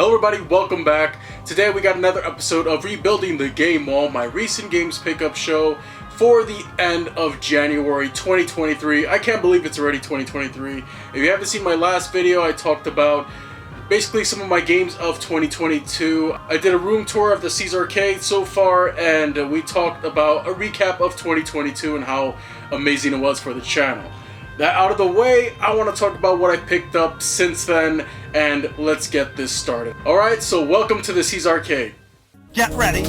Hello everybody, welcome back. Today we got another episode of Rebuilding the Game Mall, my recent games pickup show for the end of January 2023. I can't believe it's already 2023. If you haven't seen my last video, I talked about basically some of my games of 2022. I did a room tour of the C's Arcade so far, and we talked about a recap of 2022 and how amazing it was for the channel. That out of the way, I want to talk about what I picked up since then, and let's get this started. Alright, so welcome to the C's Arcade. Get ready.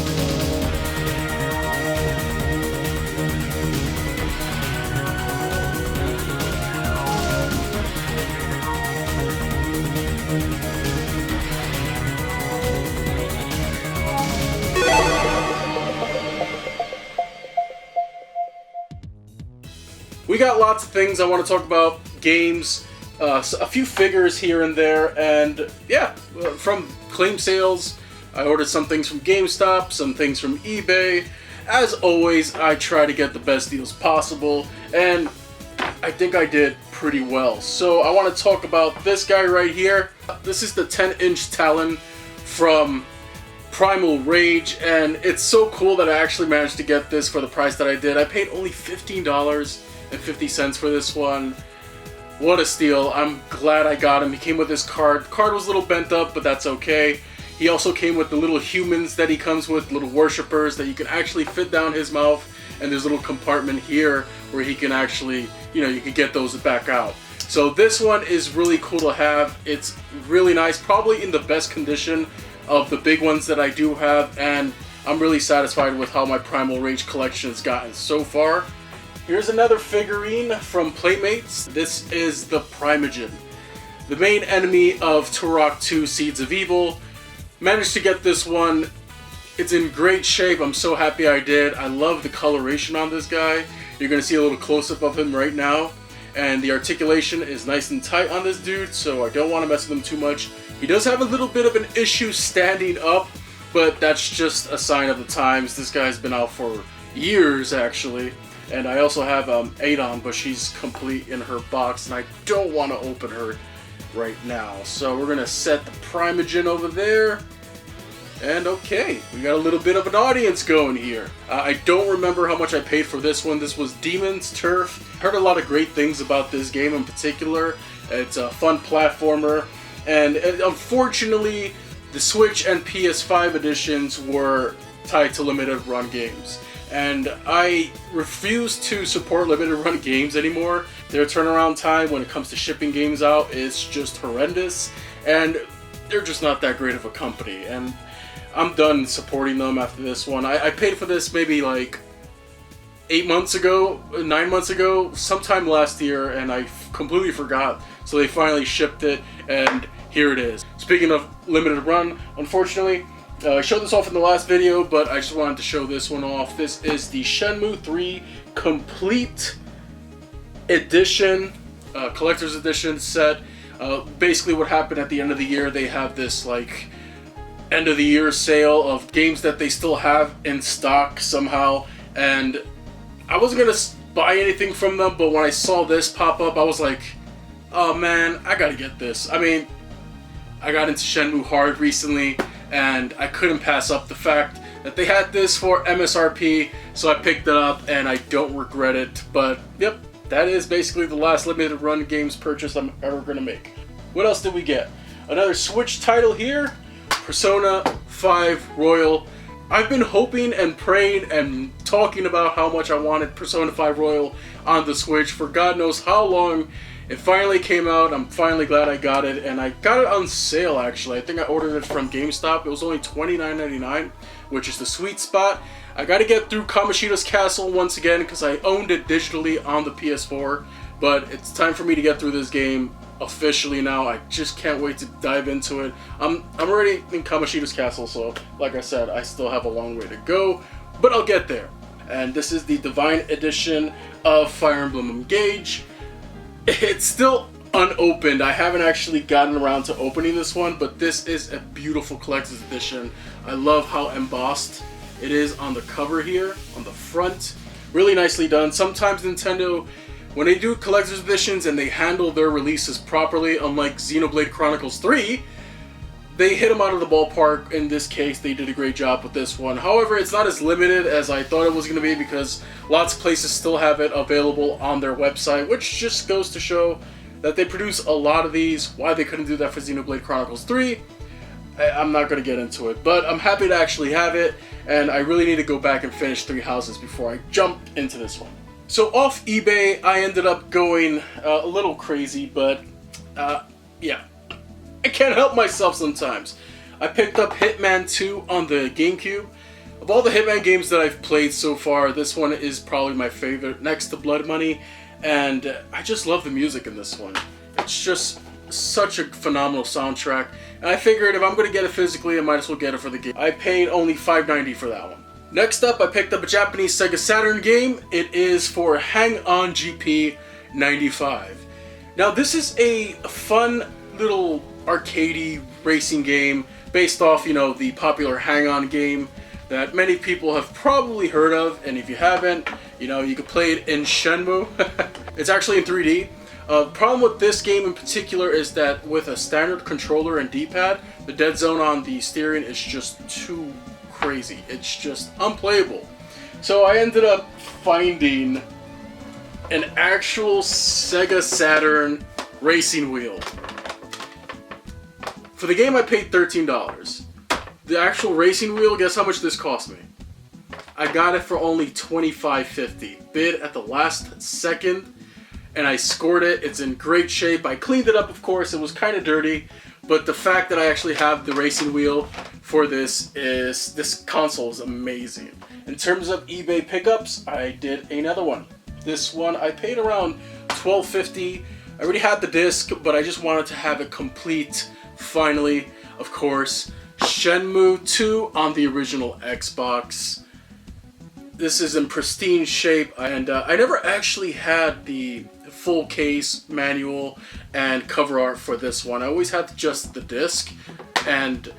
We got lots of things I want to talk about, games, a few figures here and there, and yeah, from claim sales, I ordered some things from GameStop, some things from eBay. As always, I try to get the best deals possible, and I think I did pretty well. So I want to talk about this guy right here. This is the 10-inch Talon from Primal Rage, and it's so cool that I actually managed to get this for the price that I did. I paid only $15.50 for this one. What a steal. I'm glad I got him. He came with his card. The card was a little bent up, but that's okay. He also came with the little humans that he comes with, little worshippers that you can actually fit down his mouth, and there's a little compartment here where he can actually, you can get those back out. So this one is really cool to have. It's really nice, probably in the best condition of the big ones that I do have, and I'm really satisfied with how my Primal Rage collection has gotten so far. Here's another figurine from Playmates. This is the Primogen, the main enemy of Turok 2 Seeds of Evil. Managed to get this one. It's in great shape. I'm so happy I did. I love the coloration on this guy. You're going to see a little close-up of him right now. And the articulation is nice and tight on this dude, so I don't want to mess with him too much. He does have a little bit of an issue standing up, but that's just a sign of the times. This guy's been out for years, actually. And I also have Adon, but she's complete in her box, and I don't want to open her right now. So we're going to set the Primogen over there. And okay, we got a little bit of an audience going here. I don't remember how much I paid for this one. This was Demon's Turf. Heard a lot of great things about this game in particular. It's a fun platformer. And unfortunately, the Switch and PS5 editions were tied to limited run games. And I refuse to support limited run games anymore. Their turnaround time when it comes to shipping games out is just horrendous, and they're just not that great of a company. And I'm done supporting them after this one. I paid for this maybe like 9 months ago, sometime last year, and I completely forgot. So they finally shipped it, and here it is. Speaking of limited run, unfortunately, I showed this off in the last video, but I just wanted to show this one off. This is the Shenmue 3 Complete Edition, Collector's Edition set. Basically what happened at the end of the year, they have this like end of the year sale of games that they still have in stock somehow, and I wasn't gonna buy anything from them, but when I saw this pop up, I was like, oh man, I gotta get this. I mean, I got into Shenmue hard recently, and I couldn't pass up the fact that they had this for MSRP, so I picked it up, and I don't regret it. But yep, that is basically the last limited run games purchase I'm ever going to make. What else did we get? Another Switch title here, Persona 5 Royal. I've been hoping and praying and talking about how much I wanted Persona 5 Royal on the Switch for God knows how long. It finally came out. I'm finally glad I got it, and I got it on sale actually. I think I ordered it from GameStop. It was only $29.99, which is the sweet spot. I got to get through Kamoshida's Castle once again because I owned it digitally on the PS4, but it's time for me to get through this game officially now. I just can't wait to dive into it. I'm already in Kamoshida's Castle, so like I said, I still have a long way to go, but I'll get there. And this is the Divine Edition of Fire Emblem Engage. It's still unopened. I haven't actually gotten around to opening this one, but this is a beautiful collector's edition. I love how embossed it is on the cover here, on the front. Really nicely done. Sometimes Nintendo, when they do collector's editions and they handle their releases properly, unlike Xenoblade Chronicles 3, they hit them out of the ballpark. In this case, they did a great job with this one. However, it's not as limited as I thought it was going to be because lots of places still have it available on their website, which just goes to show that they produce a lot of these. Why they couldn't do that for Xenoblade Chronicles 3, I'm not going to get into it. But I'm happy to actually have it, and I really need to go back and finish Three Houses before I jump into this one. So off eBay, I ended up going a little crazy, but yeah. I can't help myself sometimes. I picked up Hitman 2 on the GameCube. Of all the Hitman games that I've played so far, this one is probably my favorite, next to Blood Money, and I just love the music in this one. It's just such a phenomenal soundtrack, and I figured if I'm going to get it physically, I might as well get it for the game. I paid only $5.90 for that one. Next up, I picked up a Japanese Sega Saturn game. It is for Hang On GP 95. Now, this is a fun little arcadey racing game based off, the popular Hang On game that many people have probably heard of, and if you haven't, you can play it in Shenmue. It's actually in 3D. The problem with this game in particular is that with a standard controller and D-pad, the dead zone on the steering is just too crazy. It's just unplayable. So I ended up finding an actual Sega Saturn racing wheel. For the game, I paid $13. The actual racing wheel, guess how much this cost me? I got it for only $25.50. Bid at the last second, and I scored it. It's in great shape. I cleaned it up, of course. It was kind of dirty, but the fact that I actually have the racing wheel for this console is amazing. In terms of eBay pickups, I did another one. This one, I paid around $12.50. I already had the disc, but I just wanted to have it complete. Finally, of course, Shenmue 2 on the original Xbox. This is in pristine shape, and I never actually had the full case, manual, and cover art for this one. I always had just the disc, and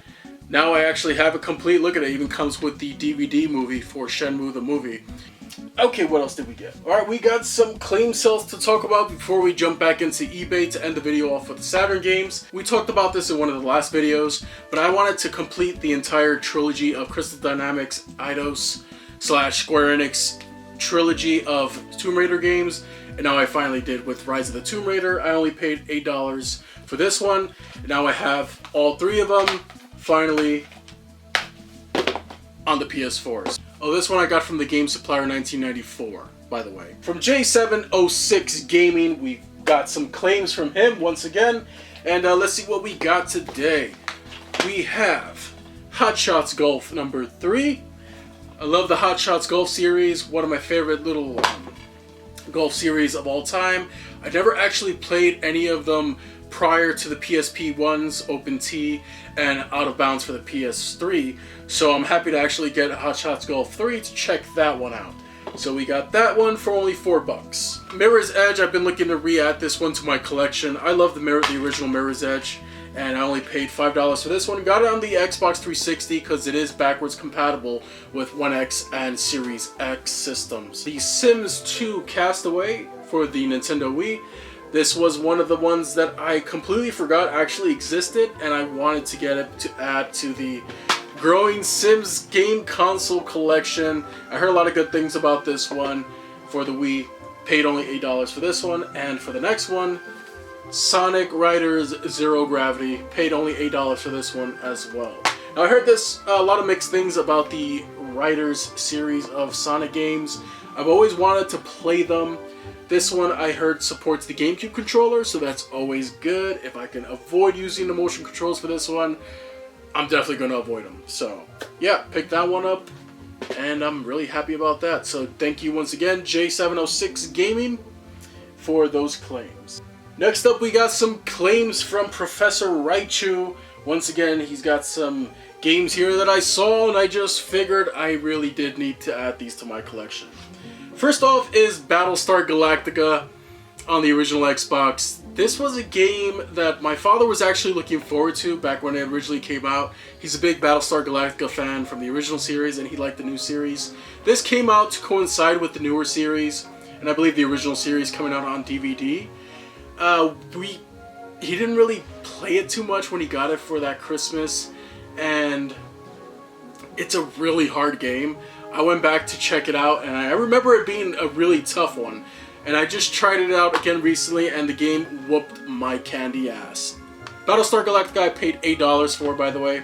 now I actually have it complete. Look at it, even comes with the DVD movie for Shenmue the movie. Okay, what else did we get? Alright, we got some claim sales to talk about before we jump back into eBay to end the video off with the Saturn games. We talked about this in one of the last videos, but I wanted to complete the entire trilogy of Crystal Dynamics Eidos / Square Enix trilogy of Tomb Raider games, and now I finally did with Rise of the Tomb Raider. I only paid $8 for this one, and now I have all three of them finally on the PS4s. Oh, this one I got from the Game Supplier 1994, by the way. From J706 Gaming, we got some claims from him once again, and let's see what we got today. We have Hot Shots Golf number 3. I love the Hot Shots Golf series, one of my favorite little golf series of all time. I never actually played any of them prior to the PSP ones, Open T, and Out of Bounds for the PS3, so I'm happy to actually get Hot Shots Golf 3 to check that one out. So we got that one for only $4. Mirror's Edge, I've been looking to re-add this one to my collection. I love the original Mirror's Edge, and I only paid $5 for this one. Got it on the Xbox 360 because it is backwards compatible with One X and Series X systems. The Sims 2 Castaway for the Nintendo Wii. This was one of the ones that I completely forgot actually existed, and I wanted to get it to add to the growing Sims game console collection. I heard a lot of good things about this one for the Wii. Paid only $8 for this one, and for the next one, Sonic Riders Zero Gravity. Paid only $8 for this one as well. Now I heard a lot of mixed things about the Riders series of Sonic games. I've always wanted to play them. This one I heard supports the GameCube controller, so that's always good. If I can avoid using the motion controls for this one, I'm definitely going to avoid them. So yeah, pick that one up, and I'm really happy about that. So thank you once again, J706 Gaming, for those claims. Next up, we got some claims from Professor Raichu. Once again, he's got some games here that I saw, and I just figured I really did need to add these to my collection. First off is Battlestar Galactica on the original Xbox. This was a game that my father was actually looking forward to back when it originally came out. He's a big Battlestar Galactica fan from the original series, and he liked the new series. This came out to coincide with the newer series, and I believe the original series coming out on DVD. We he didn't really play it too much when he got it for that Christmas, and it's a really hard game. I went back to check it out, and I remember it being a really tough one. And I just tried it out again recently, and the game whooped my candy ass. Battlestar Galactica I paid $8 for, by the way.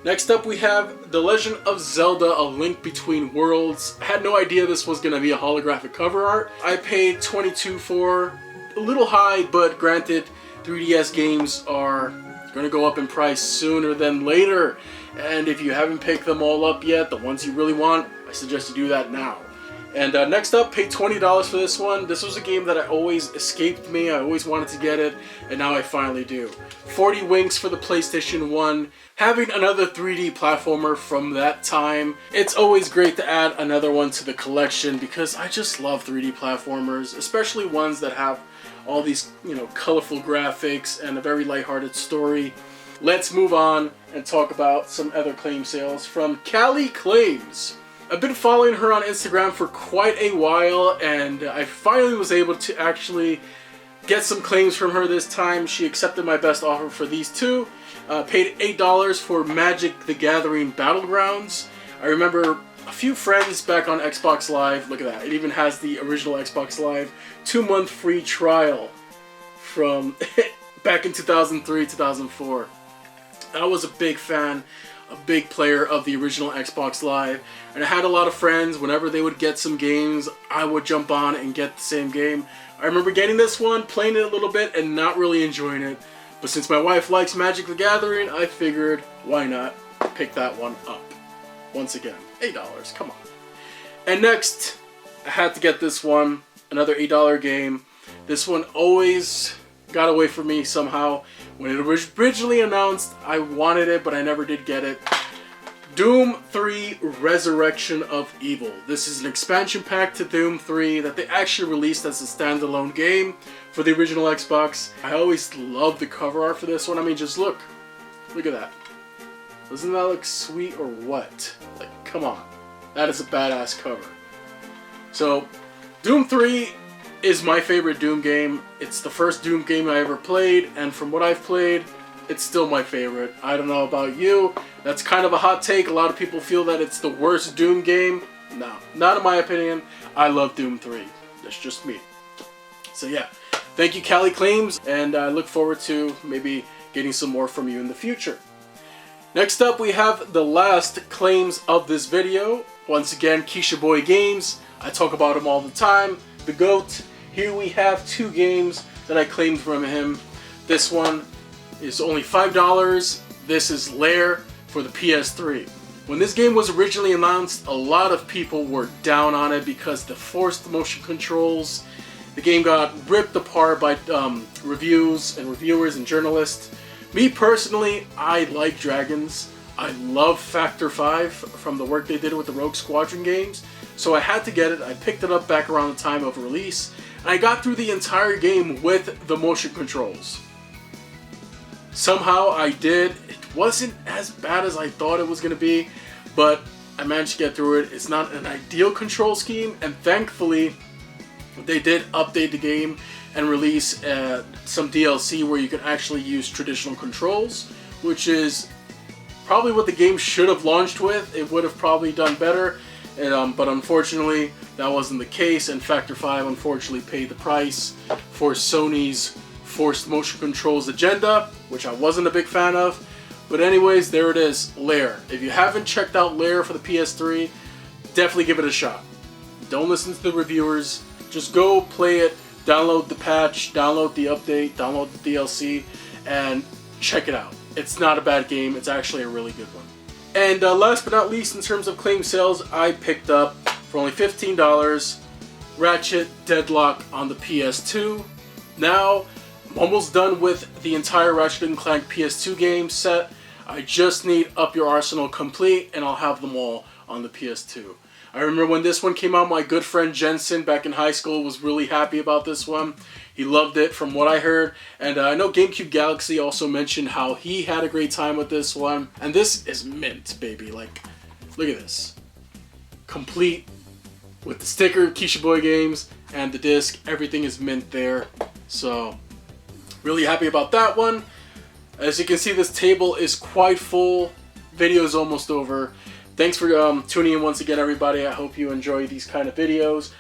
Next up we have The Legend of Zelda: A Link Between Worlds. I had no idea this was going to be a holographic cover art. I paid $22 for. A little high, but granted, 3DS games are going to go up in price sooner than later. And if you haven't picked them all up yet, the ones you really want, I suggest you do that now. And next up, paid $20 for this one. This was a game that I always escaped me. I always wanted to get it, and now I finally do. 40 Winks for the PlayStation 1. Having another 3D platformer from that time. It's always great to add another one to the collection because I just love 3D platformers, especially ones that have all these, colorful graphics and a very lighthearted story. Let's move on and talk about some other claim sales from Callie Claims. I've been following her on Instagram for quite a while, and I finally was able to actually get some claims from her this time. She accepted my best offer for these two. Paid $8 for Magic the Gathering Battlegrounds. I remember a few friends back on Xbox Live. Look at that. It even has the original Xbox Live 2-month free trial from back in 2003, 2004. I was a big fan, a big player of the original Xbox Live, and I had a lot of friends. Whenever they would get some games, I would jump on and get the same game. I remember getting this one, playing it a little bit, and not really enjoying it. But since my wife likes Magic the Gathering, I figured, why not pick that one up? Once again, $8, come on. And next, I had to get this one, another $8 game. This one always got away from me somehow. When it was originally announced, I wanted it, but I never did get it. Doom 3 Resurrection of Evil. This is an expansion pack to Doom 3 that they actually released as a standalone game for the original Xbox. I always loved the cover art for this one. I mean, just look. Look at that. Doesn't that look sweet or what? Like, come on. That is a badass cover. So, Doom 3 is my favorite Doom game. It's the first Doom game I ever played, and from what I've played, it's still my favorite. I don't know about you. That's kind of a hot take. A lot of people feel that it's the worst Doom game. No, not in my opinion. I love Doom 3. That's just me. So yeah, thank you Callie Claims, and I look forward to maybe getting some more from you in the future. Next up we have the last claims of this video. Once again, Keisha Boy Games. I talk about him all the time. The GOAT. Here we have two games that I claimed from him. This one is only $5. This is Lair for the PS3. When this game was originally announced, a lot of people were down on it because the forced motion controls. The game got ripped apart by reviews and reviewers and journalists. Me personally, I like dragons. I love Factor 5 from the work they did with the Rogue Squadron games. So I had to get it. I picked it up back around the time of release. And I got through the entire game with the motion controls. Somehow I did. It wasn't as bad as I thought it was going to be, but I managed to get through it. It's not an ideal control scheme, and thankfully they did update the game and release some DLC where you can actually use traditional controls, which is probably what the game should have launched with. It would have probably done better, but unfortunately that wasn't the case, and Factor 5 unfortunately paid the price for Sony's forced motion controls agenda, which I wasn't a big fan of. But anyways, there it is, Lair. If you haven't checked out Lair for the PS3, definitely give it a shot. Don't listen to the reviewers. Just go play it, download the patch, download the update, download the DLC, and check it out. It's not a bad game. It's actually a really good one. And last but not least, in terms of claim sales, I picked up for only $15 Ratchet Deadlock on the PS2. Now, I'm almost done with the entire Ratchet & Clank PS2 game set. I just need Up Your Arsenal complete, and I'll have them all on the PS2. I remember when this one came out, my good friend Jensen back in high school was really happy about this one. He loved it from what I heard. And I know GameCube Galaxy also mentioned how he had a great time with this one. And this is mint, baby. Like, look at this. Complete with the sticker, Keisha Boy Games, and the disc. Everything is mint there. So, Really happy about that one. As you can see, this table is quite full. Video is almost over. Thanks for tuning in once again, everybody. I hope you enjoy these kind of videos.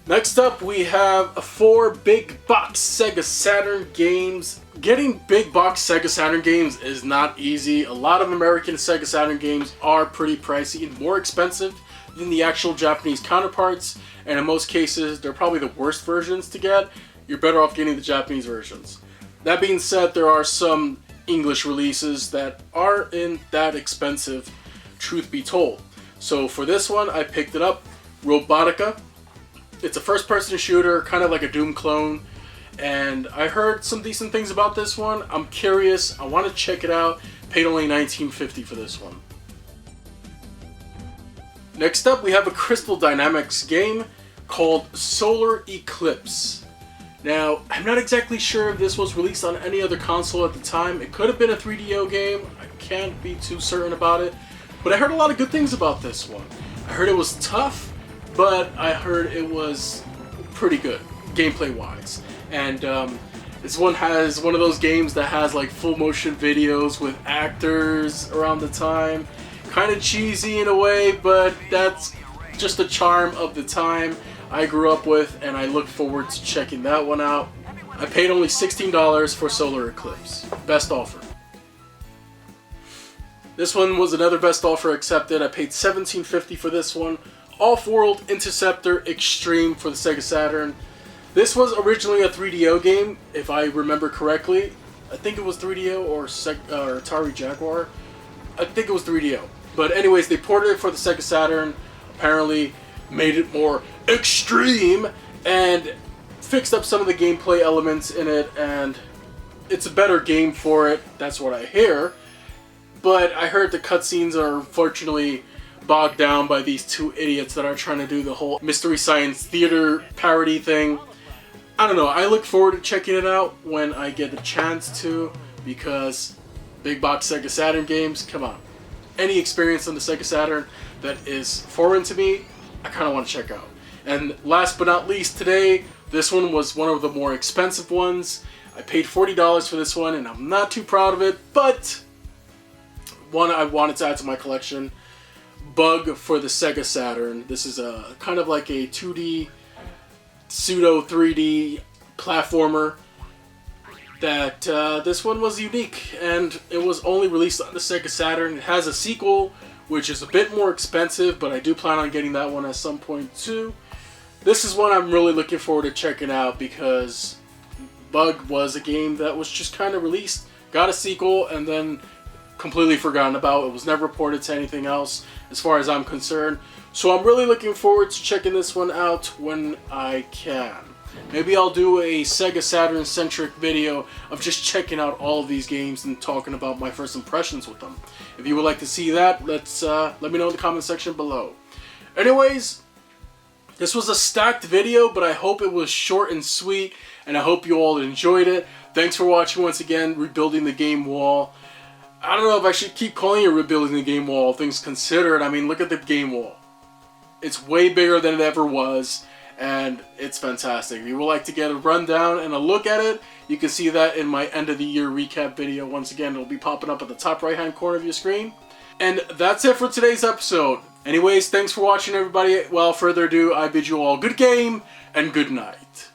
Next up, we have 4 big box Sega Saturn games. Getting big box Sega Saturn games is not easy. A lot of American Sega Saturn games are pretty pricey and more expensive than the actual Japanese counterparts. And in most cases, they're probably the worst versions to get. You're better off getting the Japanese versions. That being said, there are some English releases that aren't that expensive, truth be told. So for this one, I picked it up, Robotica. It's a first-person shooter, kind of like a Doom clone, and I heard some decent things about this one. I'm curious, I want to check it out. Paid only $19.50 for this one. Next up, we have a Crystal Dynamics game called Solar Eclipse. Now, I'm not exactly sure if this was released on any other console at the time. It could have been a 3DO game. I can't be too certain about it, but I heard a lot of good things about this one. I heard it was tough, but I heard it was pretty good, gameplay-wise. And this one has one of those games that has like full motion videos with actors around the time. Kind of cheesy in a way, but that's just the charm of the time I grew up with, and I look forward to checking that one out. I paid only $16 for Solar Eclipse. Best offer. This one was another best offer accepted. I paid $17.50 for this one. Off-World Interceptor Extreme for the Sega Saturn. This was originally a 3DO game, if I remember correctly. I think it was 3DO or Atari Jaguar. I think it was 3DO. But anyways, they ported it for the Sega Saturn. Apparently made it more extreme and fixed up some of the gameplay elements in it, and it's a better game for it. That's what I hear. But I heard the cutscenes are unfortunately bogged down by these 2 idiots that are trying to do the whole Mystery Science Theater parody thing. I don't know, I look forward to checking it out when I get the chance to, because big box Sega Saturn games, come on. Any experience on the Sega Saturn that is foreign to me, I kind of want to check out. And last but not least today, this one was one of the more expensive ones. I paid $40 for this one, and I'm not too proud of it, but one I wanted to add to my collection. Bug for the Sega Saturn. This is a kind of like a 2D pseudo 3D platformer that this one was unique, and it was only released on the Sega Saturn. It has a sequel which is a bit more expensive, but I do plan on getting that one at some point too. This is one I'm really looking forward to checking out, because Bug was a game that was just kind of released, got a sequel, and then completely forgotten about. It was never ported to anything else as far as I'm concerned. So I'm really looking forward to checking this one out when I can. Maybe I'll do a Sega Saturn centric video of just checking out all of these games and talking about my first impressions with them. If you would like to see that, let me know in the comment section below. Anyways, this was a stacked video, but I hope it was short and sweet, and I hope you all enjoyed it. Thanks for watching once again, Rebuilding the Game Wall. I don't know if I should keep calling it Rebuilding the Game Wall, things considered. I mean, look at the game wall. It's way bigger than it ever was, and it's fantastic. If you would like to get a rundown and a look at it, you can see that in my end of the year recap video. Once again, it'll be popping up at the top right hand corner of your screen. And that's it for today's episode. Anyways, thanks for watching, everybody. Without further ado, I bid you all good game and good night.